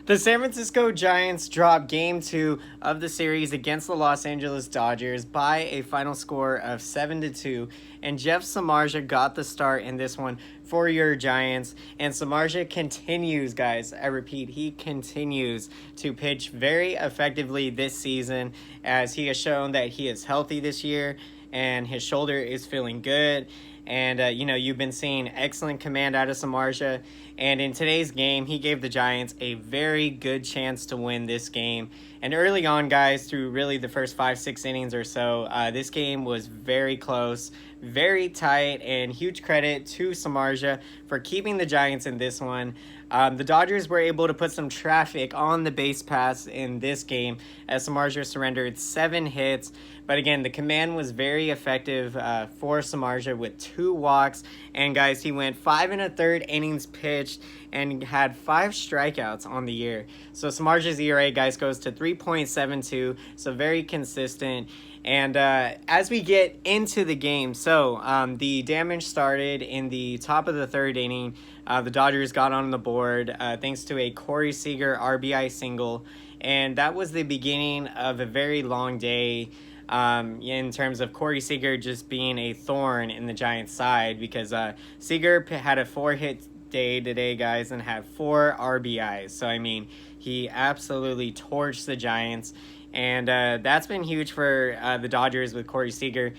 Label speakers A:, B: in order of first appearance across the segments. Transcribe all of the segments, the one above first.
A: The San Francisco Giants dropped Game 2 of the series against the Los Angeles Dodgers by a final score of 7-2, and Jeff Samardzija got the start in this one for your Giants. And Samardzija continues, guys, I repeat, he continues to pitch very effectively this season, as he has shown that he is healthy this year and his shoulder is feeling good. And, you've been seeing excellent command out of Samardzija. And in today's game, he gave the Giants a very good chance to win this game. And early on, guys, through really the first 5-6 innings or so, this game was very close, very tight, and huge credit to Samardzija for keeping the Giants in this one. The Dodgers were able to put some traffic on the base paths in this game, as Samardzija surrendered 7 hits. But again, the command was very effective for Samardzija with 2 walks. And guys, he went 5 1/3 innings pitched and had 5 strikeouts on the year. So Samardzija's ERA, guys, goes to 3.72, so very consistent. And as we get into the game, the damage started in the top of the 3rd inning. The Dodgers got on the board thanks to a Corey Seager RBI single. And that was the beginning of a very long day in terms of Corey Seager just being a thorn in the Giants' side, because Seager had a 4-hit day today, guys, and had 4 RBIs. So, I mean, he absolutely torched the Giants. And that's been huge for the Dodgers with Corey Seager,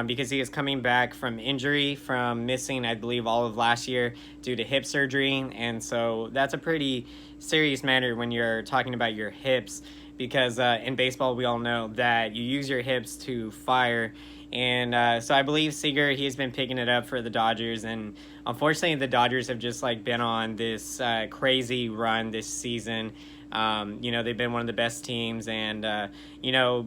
A: because he is coming back from injury, from missing, I believe, all of last year due to hip surgery. And so that's a pretty serious matter when you're talking about your hips, because in baseball, we all know that you use your hips to fire. And so I believe Seager, he has been picking it up for the Dodgers. And unfortunately, the Dodgers have just been on this crazy run this season. They've been one of the best teams, and,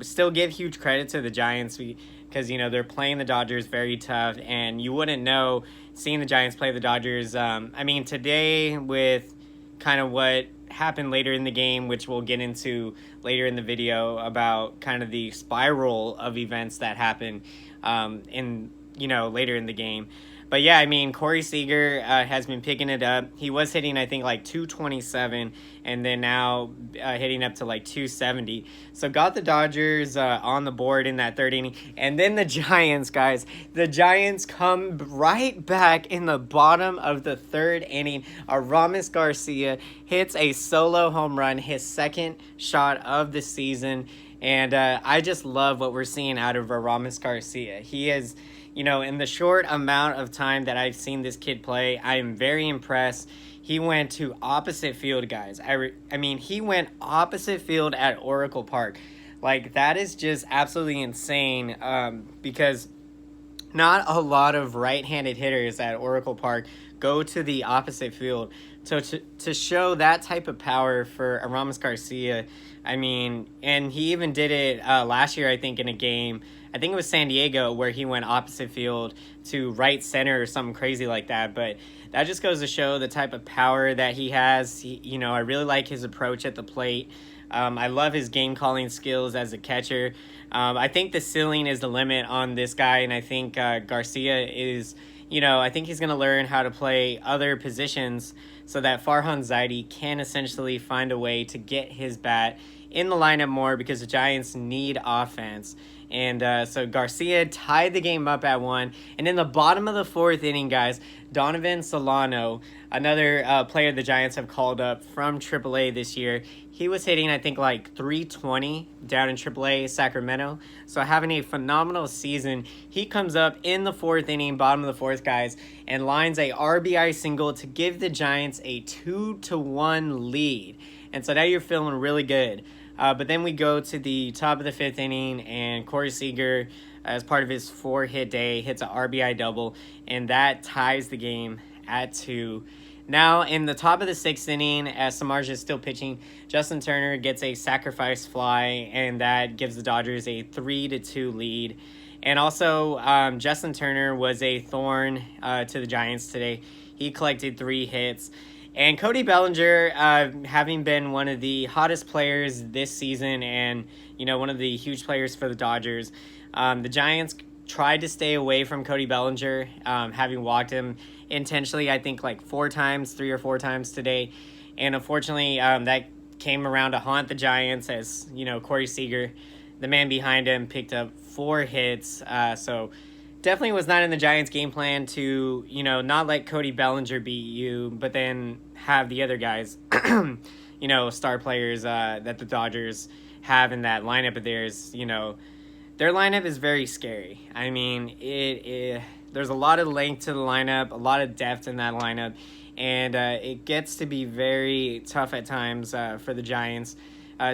A: still give huge credit to the Giants because, they're playing the Dodgers very tough, and you wouldn't know seeing the Giants play the Dodgers. Today with kind of what happened later in the game, which we'll get into later in the video, about kind of the spiral of events that happen later in the game. But yeah, Corey Seager has been picking it up. He was hitting, I think, 227, and then now hitting up to 270. So got the Dodgers on the board in that 3rd inning. And then the Giants, guys. The Giants come right back in the bottom of the 3rd inning. Aramis Garcia hits a solo home run, his 2nd shot of the season. And I just love what we're seeing out of Aramis Garcia. He is, in the short amount of time that I've seen this kid play, I am very impressed. He went to opposite field, guys. He went opposite field at Oracle Park. That is just absolutely insane, because not a lot of right-handed hitters at Oracle Park go to the opposite field. So to show that type of power for Aramis Garcia, and he even did it last year, I think, in a game. I think it was San Diego, where he went opposite field to right center or something crazy like that. But that just goes to show the type of power that he has. I really like his approach at the plate. I love his game-calling skills as a catcher. I think the ceiling is the limit on this guy, and I think Garcia is, I think he's going to learn how to play other positions so that Farhan Zaidi can essentially find a way to get his bat in the lineup more, because the Giants need offense. And so Garcia tied the game up at 1. And in the bottom of the 4th inning, guys, Donovan Solano, another player the Giants have called up from AAA this year, he was hitting, I think, 320 down in AAA Sacramento. So having a phenomenal season. He comes up in the 4th inning, bottom of the 4th, guys, and lines a RBI single to give the Giants a 2-1 lead. And so now you're feeling really good. But then we go to the top of the 5th inning, and Corey Seager, as part of his 4-hit day, hits an RBI double, and that ties the game at 2. Now, in the top of the 6th inning, as Samardzija is still pitching, Justin Turner gets a sacrifice fly, and that gives the Dodgers a 3-2 lead. And also, Justin Turner was a thorn to the Giants today. He collected 3 hits. And Cody Bellinger, having been one of the hottest players this season and, one of the huge players for the Dodgers, the Giants tried to stay away from Cody Bellinger, having walked him intentionally, I think 3 or 4 times today. And unfortunately, that came around to haunt the Giants as, Corey Seager, the man behind him, picked up 4 hits. So definitely was not in the Giants' game plan to, not let Cody Bellinger beat you, but then have the other guys, star players that the Dodgers have in that lineup of theirs. Their lineup is very scary. I mean, there's a lot of length to the lineup, a lot of depth in that lineup, and it gets to be very tough at times for the Giants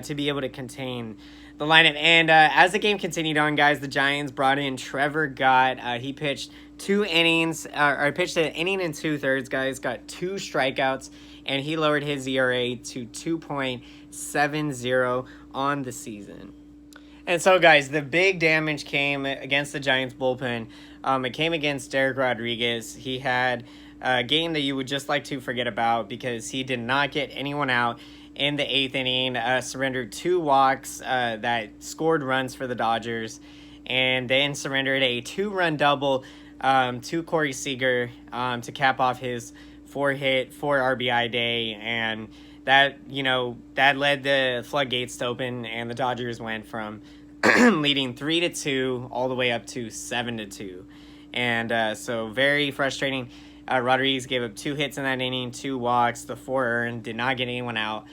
A: to be able to contain the lineup. And as the game continued on, guys, the Giants brought in Trevor Gott. He pitched 2 innings, or pitched an inning and 2/3, guys, got 2 strikeouts, and he lowered his ERA to 2.70 on the season. And so, guys, the big damage came against the Giants bullpen. It came against Dereck Rodriguez. He had a game that you would just like to forget about because he did not get anyone out in the 8th inning, surrendered 2 walks that scored runs for the Dodgers, and then surrendered a 2-run double to Corey Seager to cap off his 4-hit, 4 RBI day, and that led the floodgates to open, and the Dodgers went from leading 3-2 all the way up to 7-2, and so very frustrating. Rodriguez gave up 2 hits in that inning, 2 walks, the 4 earned, did not get anyone out,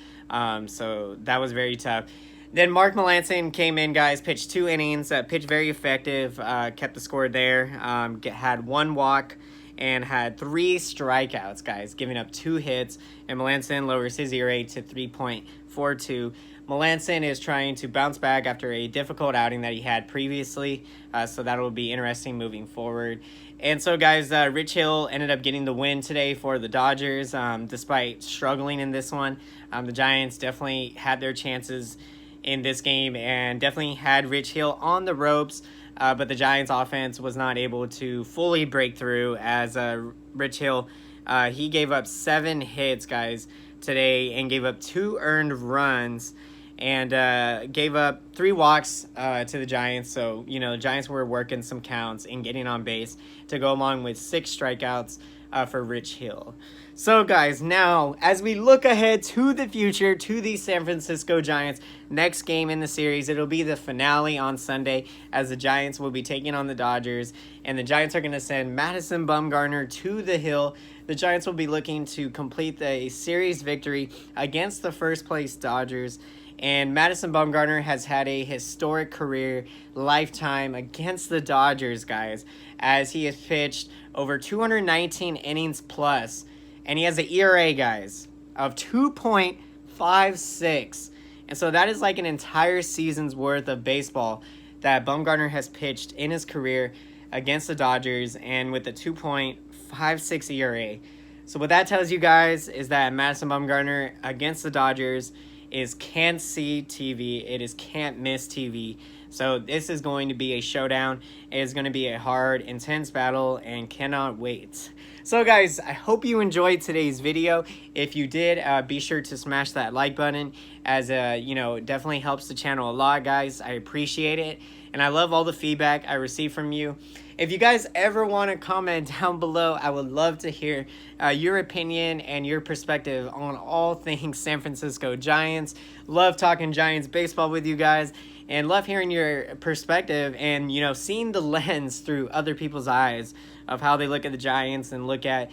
A: so that was very tough. Then Mark Melancon came in, guys, pitched 2 innings, pitched very effective, kept the score there, had 1 walk, and had 3 strikeouts, guys, giving up 2 hits, and Melancon lowers his ERA to 3.42. Melancon is trying to bounce back after a difficult outing that he had previously, so that will be interesting moving forward. And so, guys, Rich Hill ended up getting the win today for the Dodgers, despite struggling in this one. The Giants definitely had their chances in this game and definitely had Rich Hill on the ropes, but the Giants offense was not able to fully break through as Rich Hill, he gave up 7 hits, guys, today, and gave up 2 earned runs, and gave up 3 walks to the Giants. So, the Giants were working some counts and getting on base to go along with 6 strikeouts for Rich Hill. So, guys, now, as we look ahead to the future, to the San Francisco Giants, next game in the series, it'll be the finale on Sunday, as the Giants will be taking on the Dodgers, and the Giants are going to send Madison Bumgarner to the hill. The Giants will be looking to complete a series victory against the first-place Dodgers, and Madison Bumgarner has had a historic career lifetime against the Dodgers, guys, as he has pitched over 219 innings plus, and he has an ERA, guys, of 2.56. And so that is like an entire season's worth of baseball that Bumgarner has pitched in his career against the Dodgers, and with a 2.56 ERA. So what that tells you guys is that Madison Bumgarner against the Dodgers is can't see TV. It is can't miss TV. So this is going to be a showdown. It is going to be a hard, intense battle, and cannot wait. So, guys, I hope you enjoyed today's video. If you did, be sure to smash that like button, as it definitely helps the channel a lot, guys. I appreciate it, and I love all the feedback I receive from you. If you guys ever want to comment down below, I would love to hear your opinion and your perspective on all things San Francisco Giants. Love talking Giants baseball with you guys, and love hearing your perspective and, seeing the lens through other people's eyes of how they look at the Giants and look at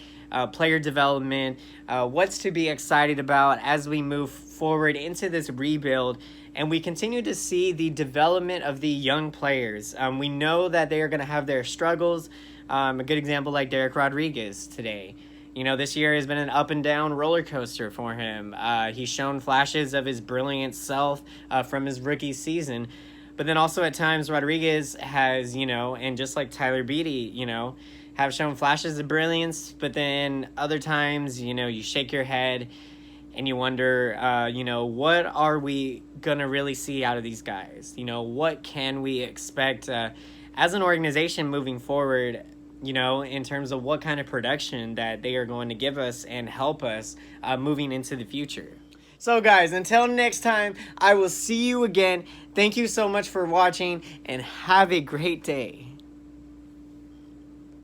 A: player development, what's to be excited about as we move forward into this rebuild. And we continue to see the development of the young players. We know that they are going to have their struggles. A good example like Dereck Rodriguez today. This year has been an up and down roller coaster for him. He's shown flashes of his brilliant self from his rookie season. But then also at times Rodriguez has, and just like Tyler Beatty, have shown flashes of brilliance. But then other times, you shake your head and you wonder, what are we going to really see out of these guys? What can we expect as an organization moving forward, in terms of what kind of production that they are going to give us and help us moving into the future. So, guys, until next time, I will see you again. Thank you so much for watching, and have a great day.